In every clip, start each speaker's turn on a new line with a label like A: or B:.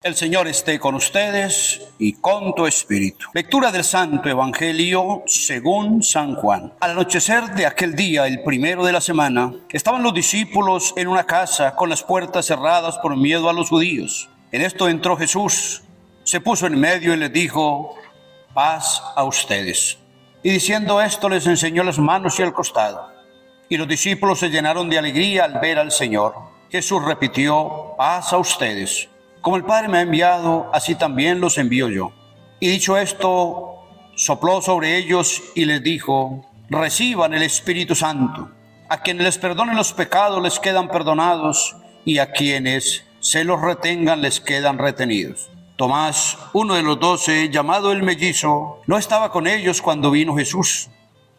A: El Señor esté con ustedes y con tu espíritu. Lectura del Santo Evangelio según San Juan. Al anochecer de aquel día, el primero de la semana, estaban los discípulos en una casa con las puertas cerradas por miedo a los judíos. En esto entró Jesús, se puso en medio y les dijo: paz a ustedes. Y diciendo esto, les enseñó las manos y el costado. Y los discípulos se llenaron de alegría al ver al Señor. Jesús repitió: paz a ustedes. Como el Padre me ha enviado, así también los envío yo. Y dicho esto, sopló sobre ellos y les dijo: reciban el Espíritu Santo. A quienes les perdonen los pecados les quedan perdonados, y a quienes se los retengan les quedan retenidos. Tomás, uno de los 12, llamado el mellizo, no estaba con ellos cuando vino Jesús.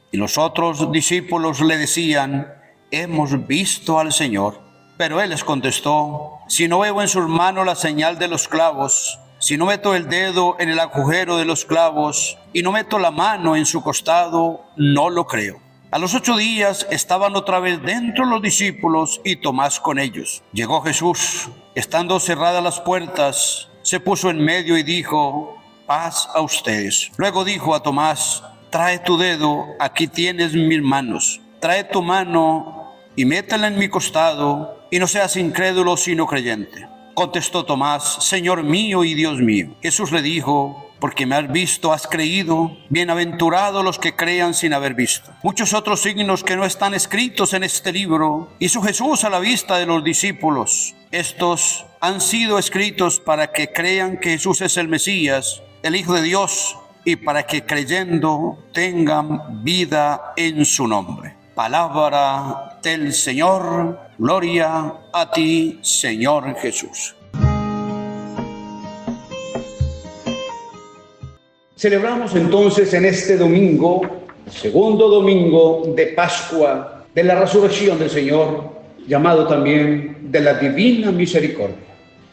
A: Y los otros discípulos le decían: hemos visto al Señor. Pero él les contestó: si no veo en sus manos la señal de los clavos, si no meto el dedo en el agujero de los clavos y no meto la mano en su costado, no lo creo. A los 8 días estaban otra vez dentro los discípulos y Tomás con ellos. Llegó Jesús, estando cerradas las puertas, se puso en medio y dijo: paz a ustedes. Luego dijo a Tomás: trae tu dedo, aquí tienes mis manos. Trae tu mano y métela en mi costado, y no seas incrédulo sino creyente. Contestó Tomás: Señor mío y Dios mío. Jesús le dijo: porque me has visto, has creído. Bienaventurados los que crean sin haber visto. Muchos otros signos que no están escritos en este libro hizo Jesús a la vista de los discípulos. Estos han sido escritos para que crean que Jesús es el Mesías, el Hijo de Dios, y para que creyendo tengan vida en su nombre. Palabra del Señor. Gloria a ti, Señor Jesús.
B: Celebramos entonces en este domingo, segundo domingo de Pascua, de la resurrección del Señor, llamado también de la Divina Misericordia.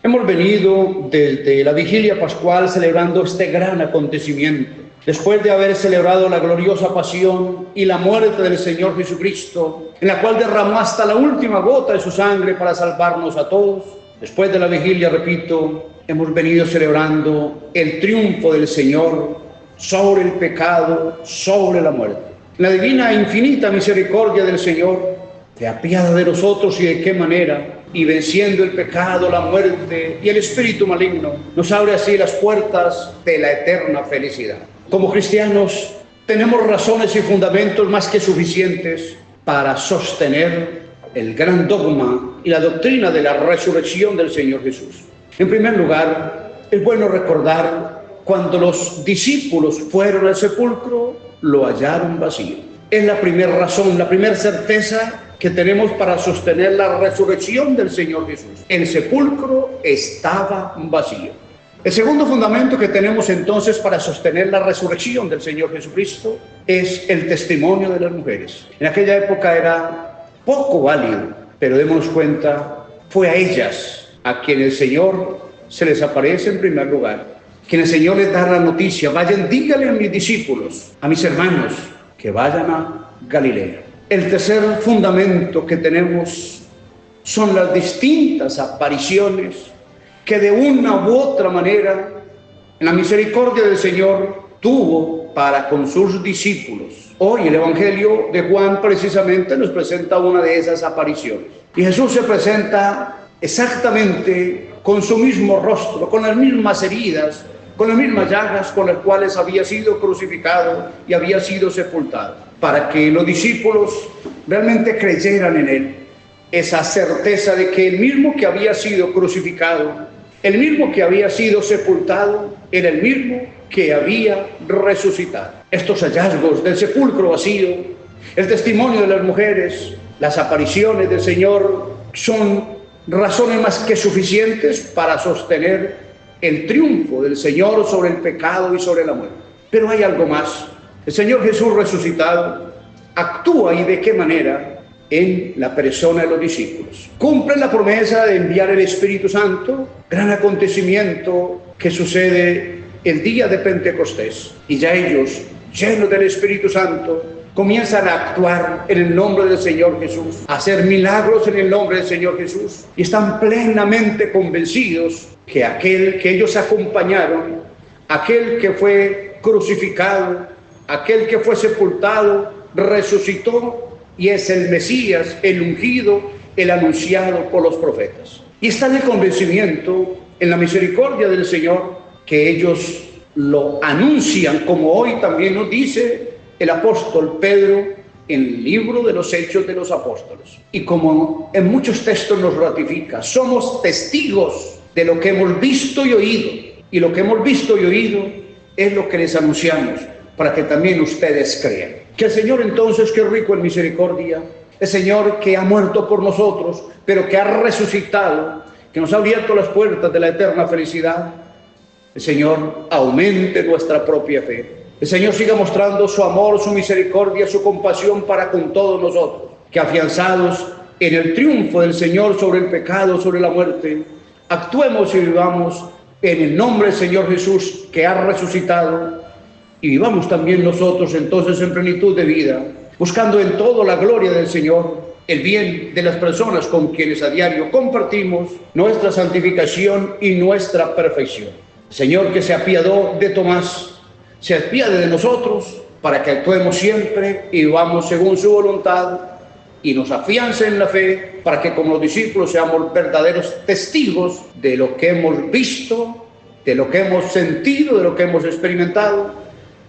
B: Hemos venido desde la vigilia pascual celebrando este gran acontecimiento. Después de haber celebrado la gloriosa pasión y la muerte del Señor Jesucristo, en la cual derramó hasta la última gota de su sangre para salvarnos a todos, después de la vigilia, repito, hemos venido celebrando el triunfo del Señor sobre el pecado, sobre la muerte. La divina e infinita misericordia del Señor se apiada de nosotros, y de qué manera, y venciendo el pecado, la muerte y el espíritu maligno, nos abre así las puertas de la eterna felicidad. Como cristianos tenemos razones y fundamentos más que suficientes para sostener el gran dogma y la doctrina de la resurrección del Señor Jesús. En primer lugar, es bueno recordar cuando los discípulos fueron al sepulcro, lo hallaron vacío. Es la primera razón, la primera certeza que tenemos para sostener la resurrección del Señor Jesús. El sepulcro estaba vacío. El segundo fundamento que tenemos entonces para sostener la resurrección del Señor Jesucristo es el testimonio de las mujeres. En aquella época era poco válido, pero démonos cuenta, fue a ellas a quien el Señor se les aparece en primer lugar, quien el Señor les da la noticia: vayan, díganle a mis discípulos, a mis hermanos, que vayan a Galilea. El tercer fundamento que tenemos son las distintas apariciones que de una u otra manera, en la misericordia del Señor, tuvo para con sus discípulos. Hoy el Evangelio de Juan precisamente nos presenta una de esas apariciones. Y Jesús se presenta exactamente con su mismo rostro, con las mismas heridas, con las mismas llagas con las cuales había sido crucificado y había sido sepultado, para que los discípulos realmente creyeran en él. Esa certeza de que el mismo que había sido crucificado, el mismo que había sido sepultado, era el mismo que había resucitado. Estos hallazgos del sepulcro vacío, el testimonio de las mujeres, las apariciones del Señor, son razones más que suficientes para sostener el triunfo del Señor sobre el pecado y sobre la muerte. Pero hay algo más. El Señor Jesús resucitado actúa, y de qué manera, en la persona de los discípulos. Cumple la promesa de enviar el Espíritu Santo, gran acontecimiento que sucede el día de Pentecostés. Y ya ellos, llenos del Espíritu Santo, comienzan a actuar en el nombre del Señor Jesús, a hacer milagros en el nombre del Señor Jesús, y están plenamente convencidos que aquel que ellos acompañaron, aquel que fue crucificado, aquel que fue sepultado, resucitó y es el Mesías, el ungido, el anunciado por los profetas. Y está en el convencimiento, en la misericordia del Señor, que ellos lo anuncian, como hoy también nos dice el apóstol Pedro en el libro de los Hechos de los Apóstoles. Y como en muchos textos nos ratifica, somos testigos de lo que hemos visto y oído. Y lo que hemos visto y oído es lo que les anunciamos, para que también ustedes crean. Que el Señor entonces, que es rico en misericordia, el Señor que ha muerto por nosotros, pero que ha resucitado, que nos ha abierto las puertas de la eterna felicidad, el Señor aumente nuestra propia fe. El Señor siga mostrando su amor, su misericordia, su compasión para con todos nosotros, que afianzados en el triunfo del Señor sobre el pecado, sobre la muerte, actuemos y vivamos en el nombre del Señor Jesús, que ha resucitado, y vivamos también nosotros entonces en plenitud de vida, buscando en todo la gloria del Señor, el bien de las personas con quienes a diario compartimos nuestra santificación y nuestra perfección. Señor, que se apiadó de Tomás, se apiade de nosotros, para que actuemos siempre y vivamos según su voluntad, y nos afiance en la fe, para que como los discípulos seamos verdaderos testigos de lo que hemos visto, de lo que hemos sentido, de lo que hemos experimentado,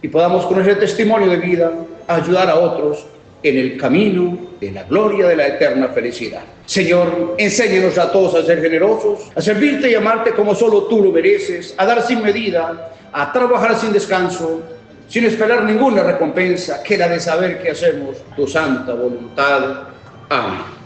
B: y podamos con ese testimonio de vida ayudar a otros en el camino de la gloria de la eterna felicidad. Señor, enséñanos a todos a ser generosos, a servirte y amarte como solo tú lo mereces, a dar sin medida, a trabajar sin descanso, sin esperar ninguna recompensa, que la de saber que hacemos tu santa voluntad. Amén.